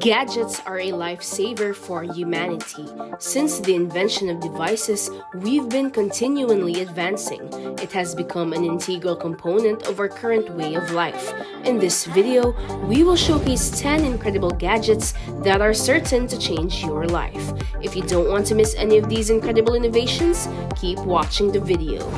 Gadgets are a lifesaver for humanity. Since the invention of devices, we've been continually advancing. It has become an integral component of our current way of life. In this video, we will showcase 10 incredible gadgets that are certain to change your life. If you don't want to miss any of these incredible innovations, keep watching the video.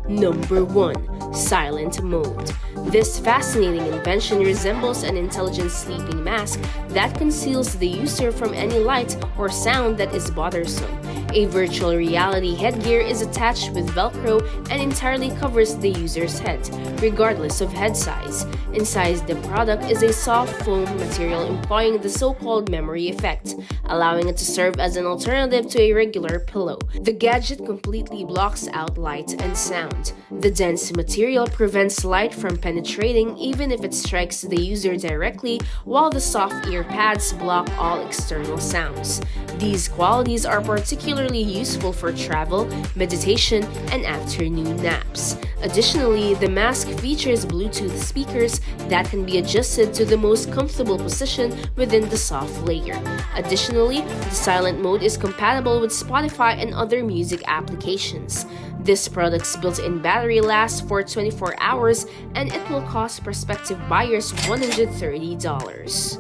Number 1. Silent Mode. This fascinating invention resembles an intelligent sleeping mask that conceals the user from any light or sound that is bothersome. A virtual reality headgear is attached with Velcro and entirely covers the user's head, regardless of head size. Inside the product is a soft foam material employing the so-called memory effect, allowing it to serve as an alternative to a regular pillow. The gadget completely blocks out light and sound. The dense material prevents light from penetrating even if it strikes the user directly, while the soft ear pads block all external sounds. These qualities are particularly useful for travel, meditation, and afternoon naps. Additionally, the mask features Bluetooth speakers that can be adjusted to the most comfortable position within the soft layer. Additionally, the silent mode is compatible with Spotify and other music applications. This product's built-in battery lasts for 24 hours and it will cost prospective buyers $130.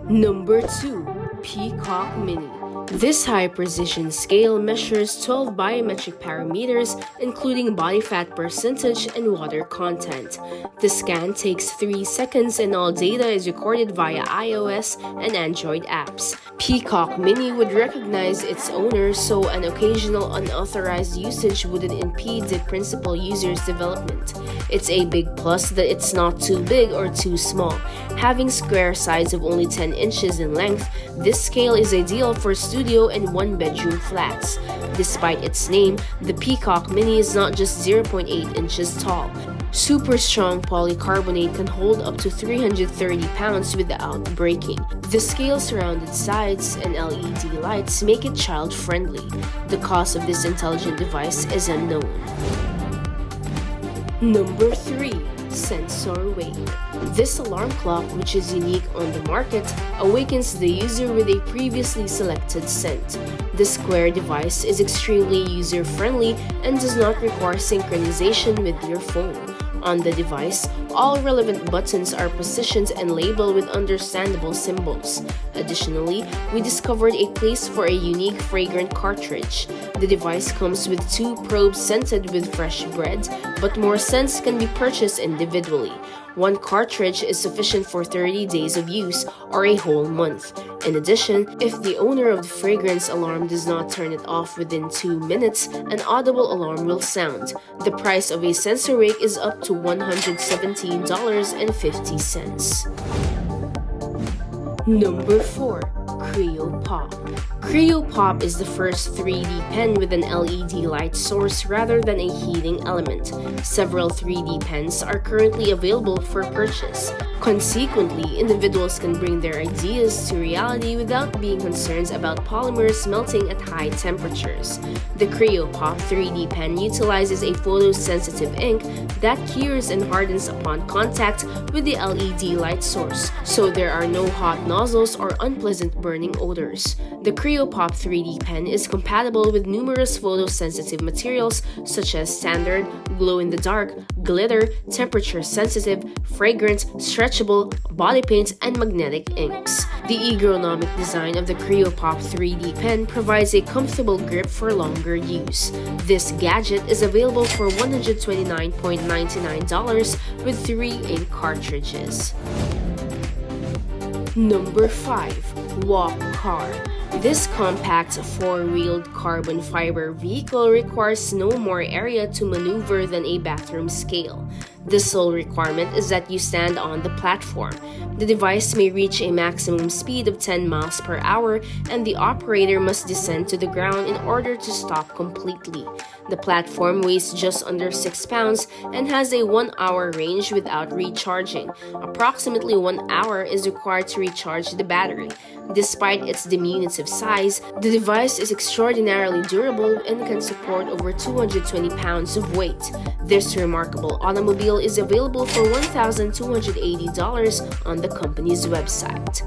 Number 2. PICOOC Mini. This high-precision scale measures 12 biometric parameters, including body fat percentage and water content. The scan takes 3 seconds and all data is recorded via iOS and Android apps. PICOOC Mini would recognize its owner, so an occasional unauthorized usage wouldn't impede the principal user's development. It's a big plus that it's not too big or too small. Having square sides of only 10 inches in length, this scale is ideal for studio and one-bedroom flats. Despite its name, the PICOOC Mini is not just 0.8 inches tall. Super strong polycarbonate can hold up to 330 pounds without breaking. The scale's rounded sides and LED lights make it child-friendly. The cost of this intelligent device is unknown. Number 3. Sensor Wake. This alarm clock, which is unique on the market, awakens the user with a previously selected scent. The square device is extremely user-friendly and does not require synchronization with your phone. On the device, all relevant buttons are positioned and labeled with understandable symbols. Additionally, we discovered a place for a unique fragrant cartridge. The device comes with 2 probes scented with fresh bread, but more scents can be purchased individually. 1 cartridge is sufficient for 30 days of use or a whole month. In addition, if the owner of the fragrance alarm does not turn it off within 2 minutes, an audible alarm will sound. The price of a sensor wake is up to $117.50. Number 4. CREOPOP. CREOPOP is the first 3D pen with an LED light source rather than a heating element. Several 3D pens are currently available for purchase. Consequently, individuals can bring their ideas to reality without being concerned about polymers melting at high temperatures. The CREOPOP 3D pen utilizes a photosensitive ink that cures and hardens upon contact with the LED light source, so there are no hot nozzles or unpleasant burning odors. The CREOPOP 3D pen is compatible with numerous photosensitive materials such as standard, glow-in-the-dark, glitter, temperature-sensitive, fragrant, stretchable, body paint, and magnetic inks. The ergonomic design of the CREOPOP 3D pen provides a comfortable grip for longer use. This gadget is available for $129.99 with 3 ink cartridges. Number 5. Walk Car. This compact 4-wheeled carbon fiber vehicle requires no more area to maneuver than a bathroom scale. The sole requirement is that you stand on the platform. The device may reach a maximum speed of 10 miles per hour, and the operator must descend to the ground in order to stop completely. The platform weighs just under 6 pounds and has a 1-hour range without recharging. Approximately 1 hour is required to recharge the battery. Despite its diminutive size, the device is extraordinarily durable and can support over 220 pounds of weight. This remarkable automobile is available for $1,280 on the company's website.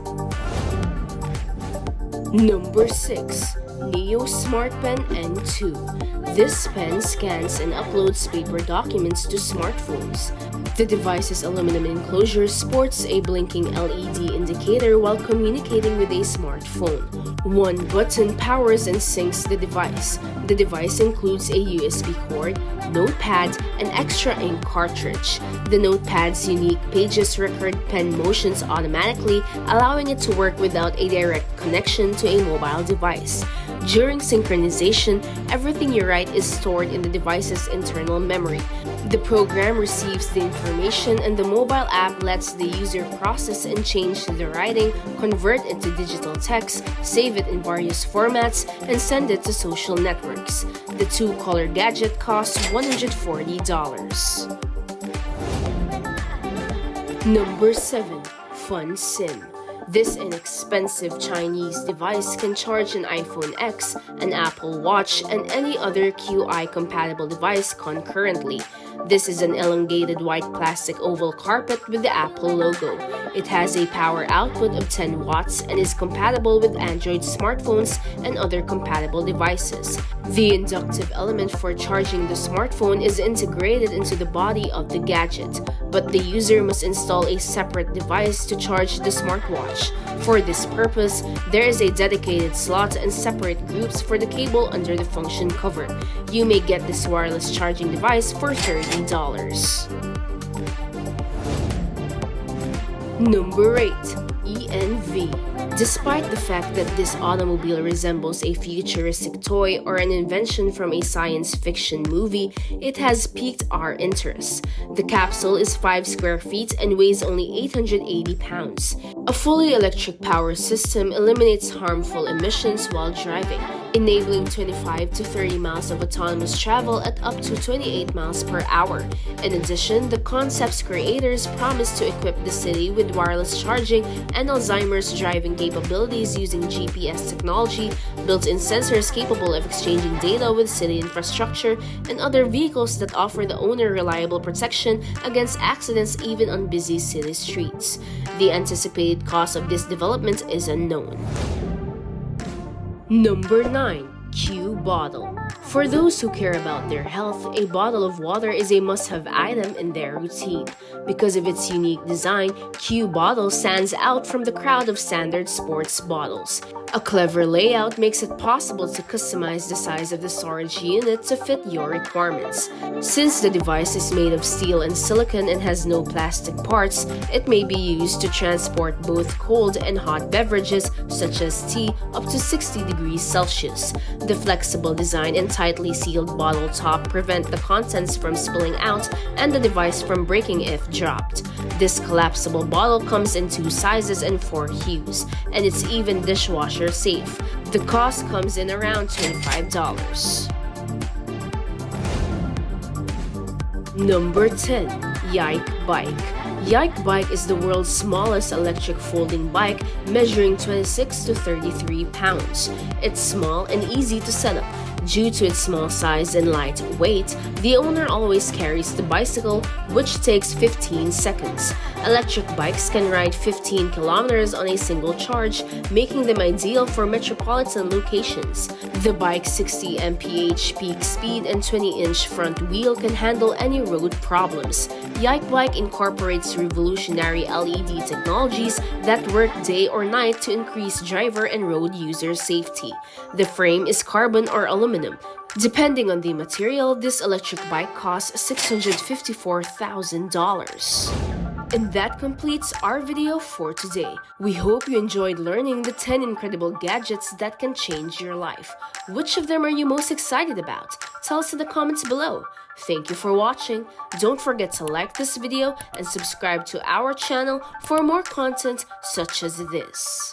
Number 6. Neo SMARTPEN N2. This pen scans and uploads paper documents to smartphones. The device's aluminum enclosure sports a blinking LED indicator while communicating with a smartphone. One button powers and syncs the device. The device includes a USB cord, notepad, and extra ink cartridge. The notepad's unique pages record pen motions automatically, allowing it to work without a direct connection to a mobile device. During synchronization, everything you write is stored in the device's internal memory. The program receives the information and the mobile app lets the user process and change the writing, convert it to digital text, save it in various formats, and send it to social networks. The two-color gadget costs $140. Number 7. FUNXIM. This inexpensive Chinese device can charge an iPhone X, an Apple Watch, and any other QI-compatible device concurrently. This is an elongated white plastic oval carpet with the Apple logo. It has a power output of 10 watts and is compatible with Android smartphones and other compatible devices. The inductive element for charging the smartphone is integrated into the body of the gadget, but the user must install a separate device to charge the smartwatch. For this purpose, there is a dedicated slot and separate groups for the cable under the function cover. You may get this wireless charging device for $30. Number 8. ENV. Despite the fact that this automobile resembles a futuristic toy or an invention from a science fiction movie, it has piqued our interest. The capsule is 5 square feet and weighs only 880 pounds. A fully electric power system eliminates harmful emissions while driving, enabling 25 to 30 miles of autonomous travel at up to 28 miles per hour. In addition, the concept's creators promise to equip the city with wireless charging and Alzheimer's driving capabilities using GPS technology, built-in sensors capable of exchanging data with city infrastructure, and other vehicles that offer the owner reliable protection against accidents even on busy city streets. The anticipated cost of this development is unknown. Number 9. Q Bottle. For those who care about their health, a bottle of water is a must-have item in their routine. Because of its unique design, Q Bottle stands out from the crowd of standard sports bottles. A clever layout makes it possible to customize the size of the storage unit to fit your requirements. Since the device is made of steel and silicon and has no plastic parts, it may be used to transport both cold and hot beverages such as tea up to 60 degrees Celsius. The flexible design and tightly sealed bottle top prevent the contents from spilling out and the device from breaking if dropped. This collapsible bottle comes in 2 sizes and 4 hues, and it's even dishwasher safe. The cost comes in around $25. Number 10. YIKEBIKE. YIKEBIKE is the world's smallest electric folding bike, measuring 26 to 33 pounds. It's small and easy to set up. Due to its small size and light weight, the owner always carries the bicycle, which takes 15 seconds. Electric bikes can ride 15 kilometers on a single charge, making them ideal for metropolitan locations. The bike's 60 mph peak speed and 20-inch front wheel can handle any road problems. YIKEBIKE incorporates revolutionary LED technologies that work day or night to increase driver and road user safety. The frame is carbon or aluminum. Depending on the material, this electric bike costs $654,000. And that completes our video for today. We hope you enjoyed learning the 10 incredible gadgets that can change your life. Which of them are you most excited about? Tell us in the comments below. Thank you for watching. Don't forget to like this video and subscribe to our channel for more content such as this.